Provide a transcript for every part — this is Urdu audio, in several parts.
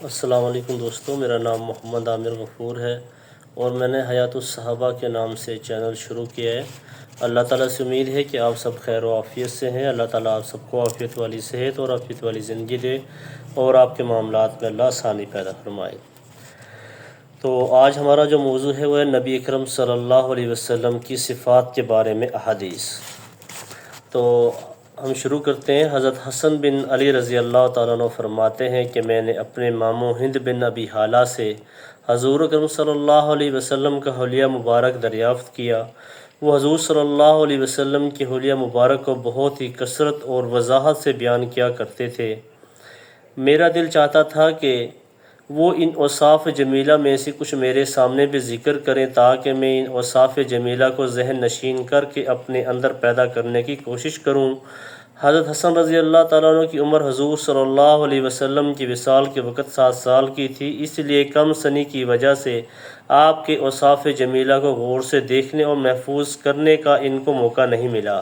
السلام علیکم دوستو، میرا نام محمد عامر غفور ہے اور میں نے حیات الصحابہ کے نام سے چینل شروع کیا ہے۔ اللہ تعالیٰ سے امید ہے کہ آپ سب خیر و عافیت سے ہیں۔ اللہ تعالیٰ آپ سب کو عافیت والی صحت اور عافیت والی زندگی دے اور آپ کے معاملات میں اللہ آسانی پیدا فرمائے۔ تو آج ہمارا جو موضوع ہے وہ ہے نبی اکرم صلی اللہ علیہ وسلم کی صفات کے بارے میں احادیث۔ تو ہم شروع کرتے ہیں۔ حضرت حسن بن علی رضی اللہ تعالیٰ عنہ فرماتے ہیں کہ میں نے اپنے ماموں ہند بن ابی حالہ سے حضور اکرم صلی اللہ علیہ وسلم کا حلیہ مبارک دریافت کیا۔ وہ حضور صلی اللہ علیہ وسلم کی حلیہ مبارک کو بہت ہی کثرت اور وضاحت سے بیان کیا کرتے تھے۔ میرا دل چاہتا تھا کہ وہ ان اوصاف جمیلہ میں سے کچھ میرے سامنے بھی ذکر کریں تاکہ میں ان اوصاف جمیلہ کو ذہن نشین کر کے اپنے اندر پیدا کرنے کی کوشش کروں۔ حضرت حسن رضی اللہ تعالیٰ عنہ کی عمر حضور صلی اللہ علیہ وسلم کی وصال کے وقت 7 سال کی تھی، اس لیے کم سنی کی وجہ سے آپ کے اوصاف جمیلہ کو غور سے دیکھنے اور محفوظ کرنے کا ان کو موقع نہیں ملا۔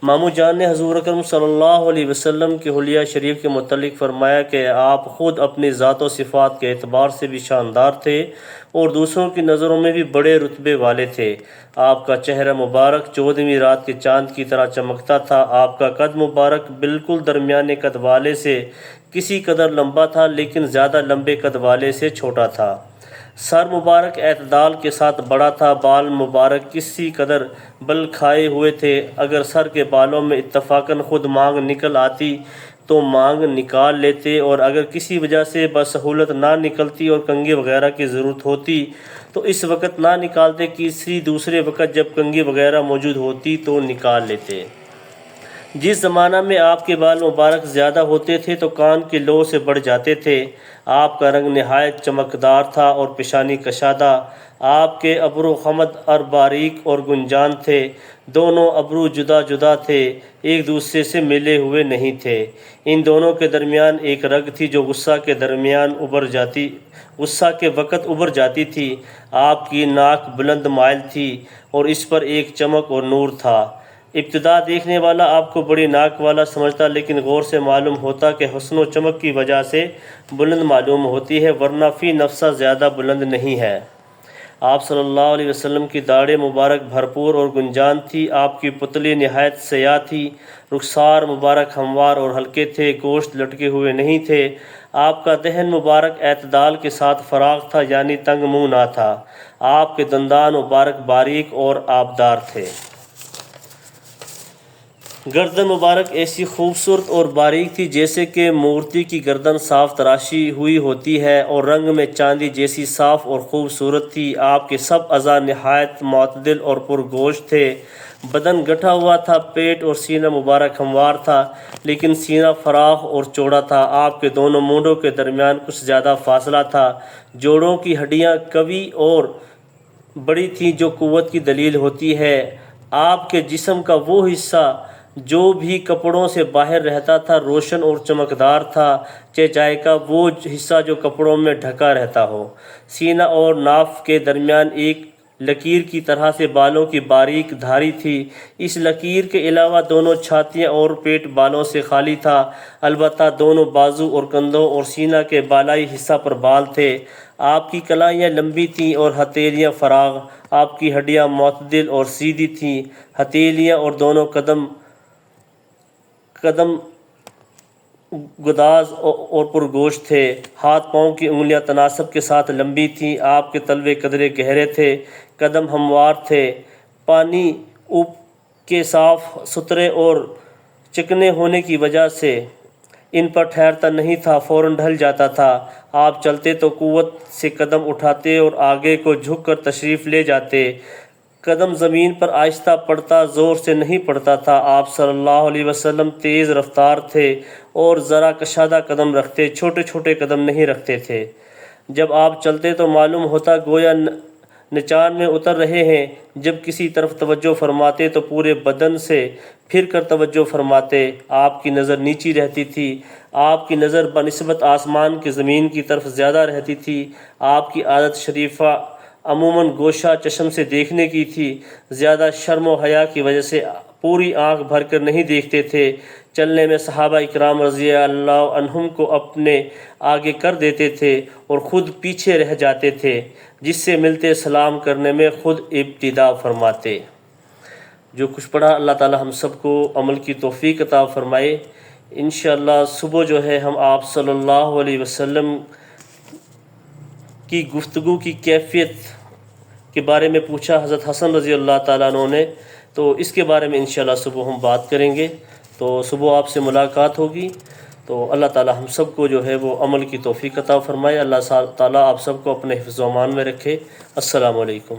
ماموں جان نے حضور اکرم صلی اللہ علیہ وسلم کے حلیہ شریف کے متعلق فرمایا کہ آپ خود اپنی ذات و صفات کے اعتبار سے بھی شاندار تھے اور دوسروں کی نظروں میں بھی بڑے رتبے والے تھے۔ آپ کا چہرہ مبارک 14ویں رات کے چاند کی طرح چمکتا تھا۔ آپ کا قد مبارک بالکل درمیانے قد والے سے کسی قدر لمبا تھا لیکن زیادہ لمبے قد والے سے چھوٹا تھا۔ سر مبارک اعتدال کے ساتھ بڑا تھا۔ بال مبارک کسی قدر بل کھائے ہوئے تھے۔ اگر سر کے بالوں میں اتفاقاً خود مانگ نکل آتی تو مانگ نکال لیتے اور اگر کسی وجہ سے بسہولت نہ نکلتی اور کنگھی وغیرہ کی ضرورت ہوتی تو اس وقت نہ نکالتے، کسی دوسرے وقت جب کنگھی وغیرہ موجود ہوتی تو نکال لیتے۔ جس زمانہ میں آپ کے بال مبارک زیادہ ہوتے تھے تو کان کے لو سے بڑھ جاتے تھے۔ آپ کا رنگ نہایت چمکدار تھا اور پیشانی کشادہ۔ آپ کے ابرو خمد اور باریک اور گنجان تھے۔ دونوں ابرو جدا جدا تھے، ایک دوسرے سے ملے ہوئے نہیں تھے۔ ان دونوں کے درمیان ایک رگ تھی جو غصہ کے وقت ابھر جاتی تھی۔ آپ کی ناک بلند مائل تھی اور اس پر ایک چمک اور نور تھا۔ ابتدا دیکھنے والا آپ کو بڑی ناک والا سمجھتا لیکن غور سے معلوم ہوتا کہ حسن و چمک کی وجہ سے بلند معلوم ہوتی ہے ورنہ فی نفسہ زیادہ بلند نہیں ہے۔ آپ صلی اللہ علیہ وسلم کی داڑھی مبارک بھرپور اور گنجان تھی۔ آپ کی پتلی نہایت سیاہ تھی۔ رخسار مبارک ہموار اور ہلکے تھے، گوشت لٹکے ہوئے نہیں تھے۔ آپ کا دہن مبارک اعتدال کے ساتھ فراخ تھا یعنی تنگ منہ نہ تھا۔ آپ کے دندان مبارک باریک اور آبدار تھے۔ گردن مبارک ایسی خوبصورت اور باریک تھی جیسے کہ مورتی کی گردن صاف تراشی ہوئی ہوتی ہے اور رنگ میں چاندی جیسی صاف اور خوبصورت تھی۔ آپ کے سب اعضاء نہایت معتدل اور پرگوشت تھے۔ بدن گٹھا ہوا تھا۔ پیٹ اور سینہ مبارک ہموار تھا لیکن سینہ فراخ اور چوڑا تھا۔ آپ کے دونوں مونڈوں کے درمیان کچھ زیادہ فاصلہ تھا۔ جوڑوں کی ہڈیاں قوی اور بڑی تھیں جو قوت کی دلیل ہوتی ہے۔ آپ کے جسم کا وہ حصہ جو بھی کپڑوں سے باہر رہتا تھا روشن اور چمکدار تھا، چہچائے کا وہ حصہ جو کپڑوں میں ڈھکا رہتا ہو۔ سینہ اور ناف کے درمیان ایک لکیر کی طرح سے بالوں کی باریک دھاری تھی۔ اس لکیر کے علاوہ دونوں چھاتیاں اور پیٹ بالوں سے خالی تھا، البتہ دونوں بازو اور کندھوں اور سینہ کے بالائی حصہ پر بال تھے۔ آپ کی کلائیاں لمبی تھیں اور ہتھیلیاں فراخ۔ آپ کی ہڈیاں معتدل اور سیدھی تھیں۔ ہتھیلیاں اور دونوں قدم گداز اور پرگوشت تھے۔ ہاتھ پاؤں کی انگلیاں تناسب کے ساتھ لمبی تھیں۔ آپ کے تلوے قدرے گہرے تھے۔ قدم ہموار تھے۔ پانی اوپ کے صاف ستھرے اور چکنے ہونے کی وجہ سے ان پر ٹھہرتا نہیں تھا، فوراً ڈھل جاتا تھا۔ آپ چلتے تو قوت سے قدم اٹھاتے اور آگے کو جھک کر تشریف لے جاتے۔ قدم زمین پر آہستہ پڑتا، زور سے نہیں پڑتا تھا۔ آپ صلی اللہ علیہ وسلم تیز رفتار تھے اور ذرا کشادہ قدم رکھتے، چھوٹے چھوٹے قدم نہیں رکھتے تھے۔ جب آپ چلتے تو معلوم ہوتا گویا نچان میں اتر رہے ہیں۔ جب کسی طرف توجہ فرماتے تو پورے بدن سے پھر کر توجہ فرماتے۔ آپ کی نظر نیچی رہتی تھی۔ آپ کی نظر بنسبت آسمان کے زمین کی طرف زیادہ رہتی تھی۔ آپ کی عادت شریفہ عموماً گوشہ چشم سے دیکھنے کی تھی۔ زیادہ شرم و حیا کی وجہ سے پوری آنکھ بھر کر نہیں دیکھتے تھے، چلنے میں صحابہ اکرام رضی اللہ عنہم کو اپنے آگے کر دیتے تھے اور خود پیچھے رہ جاتے تھے، جس سے ملتے سلام کرنے میں خود ابتدا فرماتے۔ جو کچھ پڑھا اللہ تعالی ہم سب کو عمل کی توفیق عطا فرمائے۔ انشاءاللہ صبح جو ہے ہم آپ صلی اللہ علیہ وسلم کی گفتگو کی کیفیت کے بارے میں پوچھا حضرت حسن رضی اللہ تعالیٰ عنہ نے، تو اس کے بارے میں انشاءاللہ صبح ہم بات کریں گے۔ تو صبح آپ سے ملاقات ہوگی۔ تو اللہ تعالی ہم سب کو جو ہے وہ عمل کی توفیق عطا فرمائے۔ اللہ تعالی آپ سب کو اپنے حفظ و امان میں رکھے۔ السلام علیکم۔